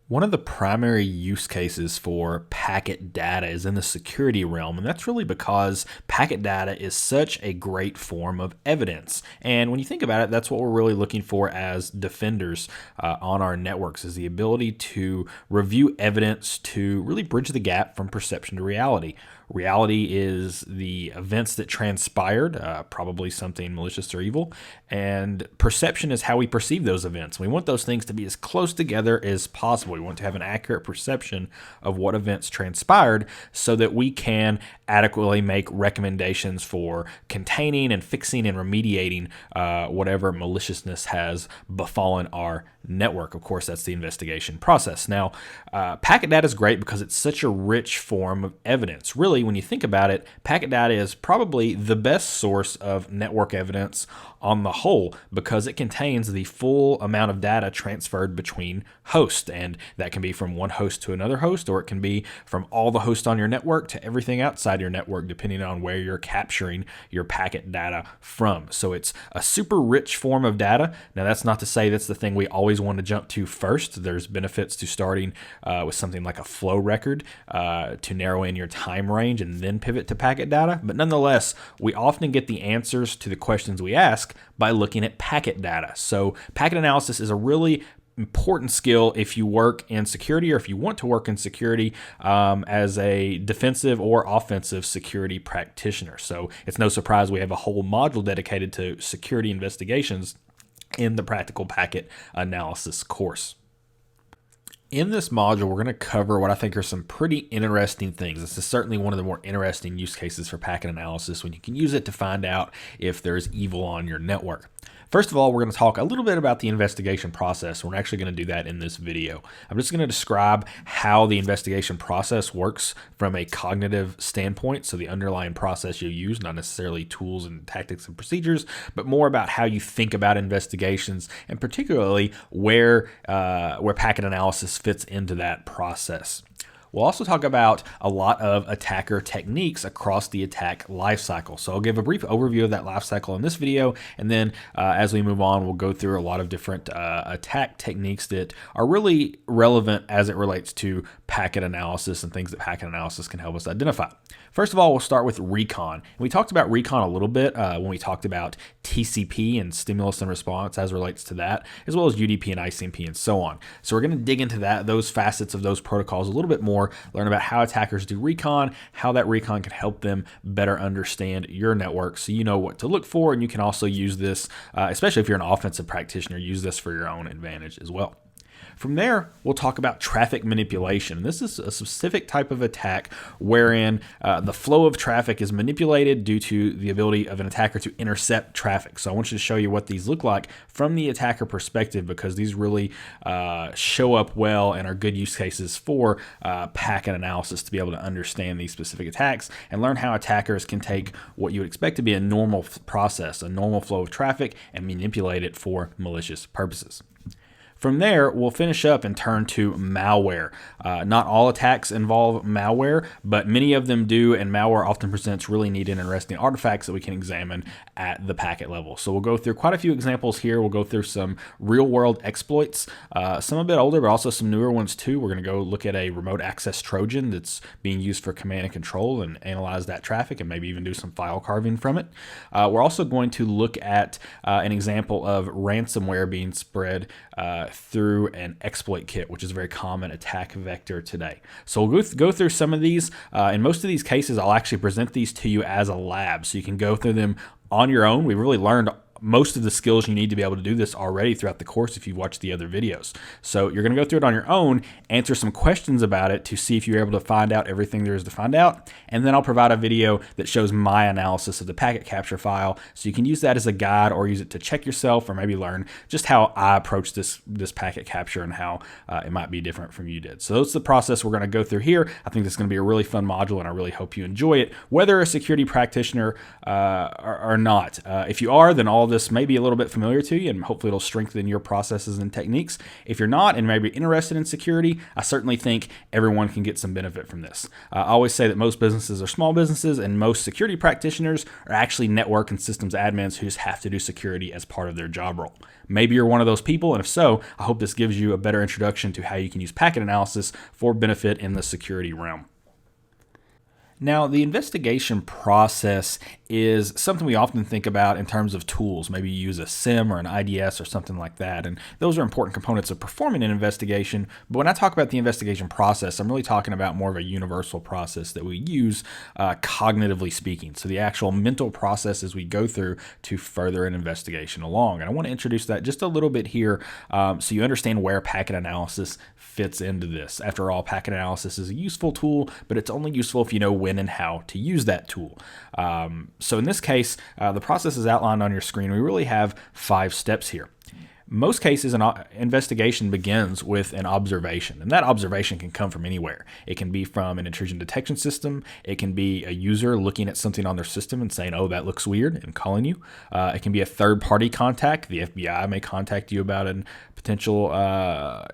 One of the primary use cases for packet data is in the security realm, and that's really because packet data is such a great form of evidence. And when you think about it, that's what we're really looking for as defenders on our networks, is the ability to review evidence to really bridge the gap from perception to reality. Reality is the events that transpired, probably something malicious or evil, and perception is how we perceive those events. We want those things to be as close together as possible. We want to have an accurate perception of what events transpired so that we can adequately make recommendations for containing and fixing and remediating whatever maliciousness has befallen our network. Of course, that's the investigation process. Now, packet data is great because it's such a rich form of evidence. Really, when you think about it, packet data is probably the best source of network evidence on the whole because it contains the full amount of data transferred between hosts, and that can be from one host to another host, or it can be from all the hosts on your network to everything outside your network, depending on where you're capturing your packet data from. So it's a super rich form of data. Now, that's not to say that's the thing we always want to jump to first. There's benefits to starting with something like a flow record to narrow in your time range and then pivot to packet data. But nonetheless, we often get the answers to the questions we ask by looking at packet data. So packet analysis is a really important skill if you work in security, or if you want to work in security as a defensive or offensive security practitioner. So it's no surprise we have a whole module dedicated to security investigations in the practical packet analysis course. In this module, we're going to cover what I think are some pretty interesting things. This is certainly one of the more interesting use cases for packet analysis when you can use it to find out if there's evil on your network. First of all, we're going to talk a little bit about the investigation process. We're actually going to do that in this video. I'm just going to describe how the investigation process works from a cognitive standpoint, so the underlying process you use, not necessarily tools and tactics and procedures, but more about how you think about investigations, and particularly where packet analysis fits into that process. We'll also talk about a lot of attacker techniques across the attack lifecycle. So I'll give a brief overview of that lifecycle in this video, and then as we move on, we'll go through a lot of different attack techniques that are really relevant as it relates to packet analysis and things that packet analysis can help us identify. First of all, we'll start with recon. We talked about recon a little bit when we talked about TCP and stimulus and response as relates to that, as well as UDP and ICMP and so on. So we're going to dig into those facets of those protocols a little bit more, learn about how attackers do recon, how that recon can help them better understand your network so you know what to look for, and you can also use this, especially if you're an offensive practitioner, use this for your own advantage as well. From there, we'll talk about traffic manipulation. This is a specific type of attack wherein the flow of traffic is manipulated due to the ability of an attacker to intercept traffic. So I want you to show you what these look like from the attacker perspective, because these really show up well and are good use cases for packet analysis to be able to understand these specific attacks and learn how attackers can take what you would expect to be a normal process, a normal flow of traffic, and manipulate it for malicious purposes. From there, we'll finish up and turn to malware. Not all attacks involve malware, but many of them do, and malware often presents really neat and interesting artifacts that we can examine at the packet level. So we'll go through quite a few examples here. We'll go through some real-world exploits, some a bit older, but also some newer ones too. We're going to go look at a remote access Trojan that's being used for command and control and analyze that traffic and maybe even do some file carving from it. We're also going to look at an example of ransomware being spread through an exploit kit, which is a very common attack vector today. So we'll go through some of these. In most of these cases, I'll actually present these to you as a lab, so you can go through them on your own. We've really learned most of the skills you need to be able to do this already throughout the course if you've watched the other videos. So you're going to go through it on your own, answer some questions about it to see if you're able to find out everything there is to find out, and then I'll provide a video that shows my analysis of the packet capture file, so you can use that as a guide or use it to check yourself, or maybe learn just how I approach this packet capture and how it might be different from you did. So that's the process we're going to go through here. I think this is going to be a really fun module, and I really hope you enjoy it, whether a security practitioner or not. If you are, then all this may be a little bit familiar to you, and hopefully it'll strengthen your processes and techniques. If you're not and maybe interested in security, I certainly think everyone can get some benefit from this. I always say that most businesses are small businesses, and most security practitioners are actually network and systems admins who just have to do security as part of their job role. Maybe you're one of those people, and if so, I hope this gives you a better introduction to how you can use packet analysis for benefit in the security realm. Now, the investigation process is something we often think about in terms of tools. Maybe you use a SIM or an IDS or something like that, and those are important components of performing an investigation. But when I talk about the investigation process, I'm really talking about more of a universal process that we use cognitively speaking. So the actual mental processes we go through to further an investigation along. And I want to introduce that just a little bit here so you understand where packet analysis fits into this. After all, packet analysis is a useful tool, but it's only useful if you know when and how to use that tool. So in this case, the process is outlined on your screen. We really have 5 steps here. Most cases, an investigation begins with an observation, and that observation can come from anywhere. It can be from an intrusion detection system. It can be a user looking at something on their system and saying, oh, that looks weird, and calling you. It can be a third-party contact. The FBI may contact you about a potential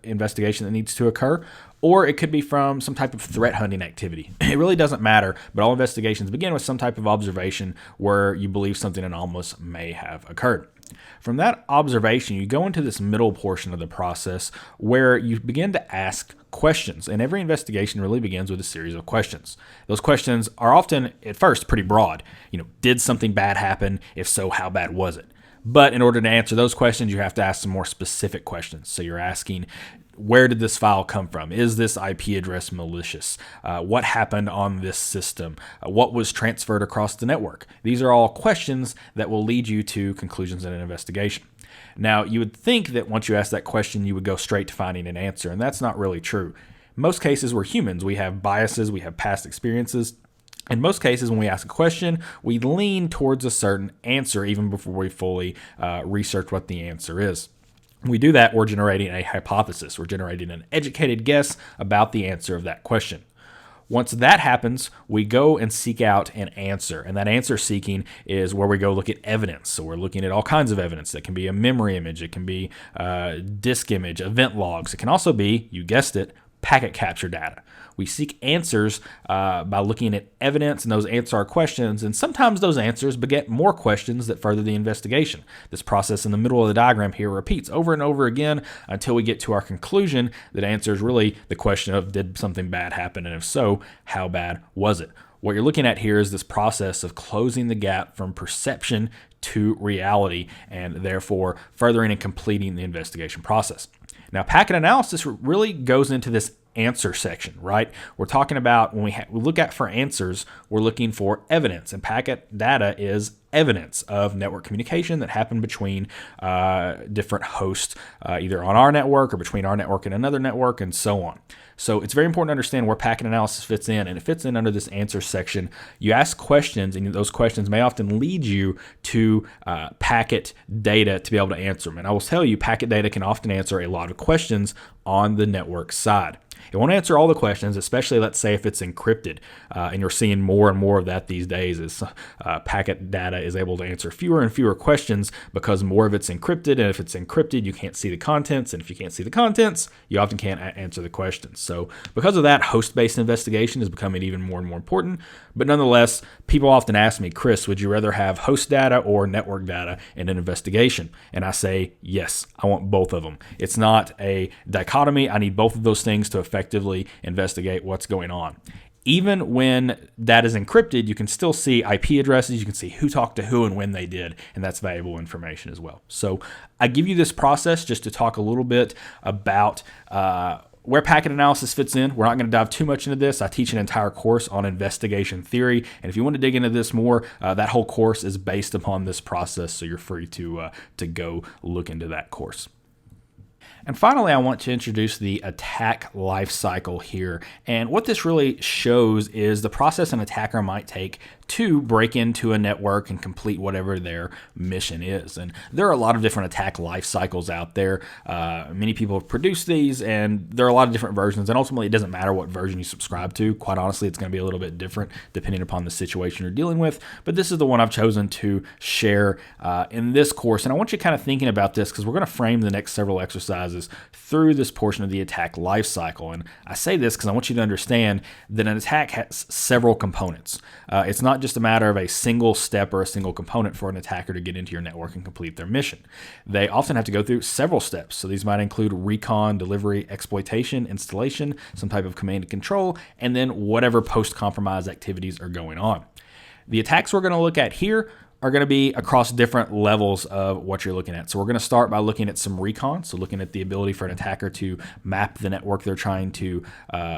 investigation that needs to occur. Or it could be from some type of threat hunting activity. It really doesn't matter, but all investigations begin with some type of observation where you believe something anomalous may have occurred. From that observation, you go into this middle portion of the process where you begin to ask questions. And every investigation really begins with a series of questions. Those questions are often, at first, pretty broad. Did something bad happen? If so, how bad was it? But in order to answer those questions, you have to ask some more specific questions. So you're asking, where did this file come from? Is this IP address malicious? What happened on this system? What was transferred across the network? These are all questions that will lead you to conclusions in an investigation. Now, you would think that once you ask that question, you would go straight to finding an answer, and that's not really true. In most cases, we're humans. We have biases. We have past experiences. In most cases, when we ask a question, we lean towards a certain answer even before we fully research what the answer is. When we do that, we're generating a hypothesis. We're generating an educated guess about the answer of that question. Once that happens, we go and seek out an answer. And that answer seeking is where we go look at evidence. So we're looking at all kinds of evidence. That can be a memory image. It can be a disk image, event logs. It can also be, you guessed it, packet capture data. We seek answers by looking at evidence, and those answer our questions, and sometimes those answers beget more questions that further the investigation. This process in the middle of the diagram here repeats over and over again until we get to our conclusion that answers really the question of, did something bad happen, and if so, how bad was it? What you're looking at here is this process of closing the gap from perception to reality, and therefore furthering and completing the investigation process. Now, packet analysis really goes into this answer section, right? We're talking about when we look at for answers, we're looking for evidence, and packet data is evidence of network communication that happened between different hosts, either on our network or between our network and another network, and so on. So it's very important to understand where packet analysis fits in, and it fits in under this answer section. You ask questions, and those questions may often lead you to packet data to be able to answer them. And I will tell you, packet data can often answer a lot of questions on the network side. It won't answer all the questions, especially let's say if it's encrypted, and you're seeing more and more of that these days as packet data is able to answer fewer and fewer questions because more of it's encrypted, and if it's encrypted, you can't see the contents, and if you can't see the contents, you often can't answer the questions. So because of that, host-based investigation is becoming even more and more important, but nonetheless, people often ask me, Chris, would you rather have host data or network data in an investigation? And I say, yes, I want both of them. It's not a dichotomy. I need both of those things to effectively investigate what's going on. Even when that is encrypted, you can still see IP addresses, you can see who talked to who and when they did, and that's valuable information as well. So I give you this process just to talk a little bit about where packet analysis fits in. We're not going to dive too much into this. I teach an entire course on investigation theory, and if you want to dig into this more, that whole course is based upon this process, so you're free to go look into that course. And finally, I want to introduce the attack lifecycle here. And what this really shows is the process an attacker might take to break into a network and complete whatever their mission is. And there are a lot of different attack life cycles out there. Many people have produced these, and there are a lot of different versions. And ultimately, it doesn't matter what version you subscribe to. Quite honestly, it's going to be a little bit different depending upon the situation you're dealing with. But this is the one I've chosen to share in this course. And I want you kind of thinking about this because we're going to frame the next several exercises through this portion of the attack life cycle. And I say this because I want you to understand that an attack has several components. It's not just a matter of a single step or a single component for an attacker to get into your network and complete their mission. They often have to go through several steps. So these might include recon, delivery, exploitation, installation, some type of command and control, and then whatever post-compromise activities are going on. The attacks we're going to look at here are going to be across different levels of what you're looking at. So we're going to start by looking at some recon, so looking at the ability for an attacker to map the network they're trying to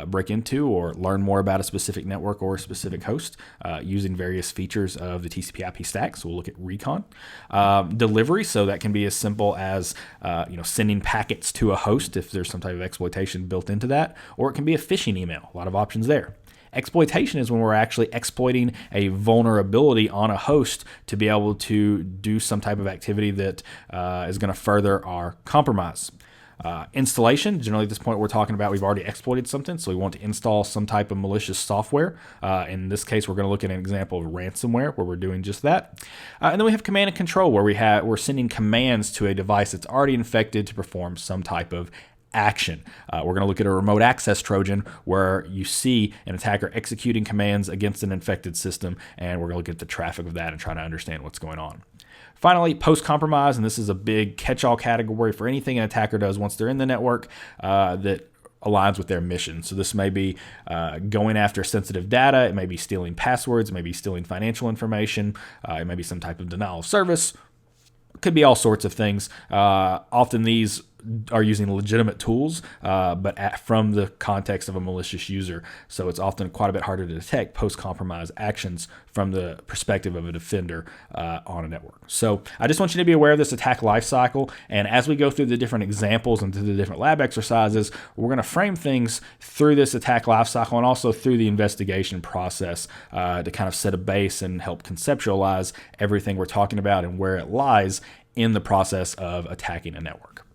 break into or learn more about a specific network or a specific host using various features of the TCP/IP stack. So we'll look at recon. Delivery, so that can be as simple as sending packets to a host if there's some type of exploitation built into that, or it can be a phishing email. A lot of options there. Exploitation is when we're actually exploiting a vulnerability on a host to be able to do some type of activity that is going to further our compromise. Installation, generally at this point we're talking about we've already exploited something, so we want to install some type of malicious software. In this case, we're going to look at an example of ransomware where we're doing just that. And then we have command and control where we're sending commands to a device that's already infected to perform some type of action. We're going to look at a remote access Trojan where you see an attacker executing commands against an infected system, and we're going to look at the traffic of that and try to understand what's going on. Finally, post-compromise, and this is a big catch-all category for anything an attacker does once they're in the network that aligns with their mission. So this may be going after sensitive data, it may be stealing passwords, it may be stealing financial information, it may be some type of denial of service. It could be all sorts of things. Often these are using legitimate tools, but from the context of a malicious user. So it's often quite a bit harder to detect post-compromise actions from the perspective of a defender on a network. So I just want you to be aware of this attack lifecycle. And as we go through the different examples and through the different lab exercises, we're going to frame things through this attack lifecycle and also through the investigation process to kind of set a base and help conceptualize everything we're talking about and where it lies in the process of attacking a network.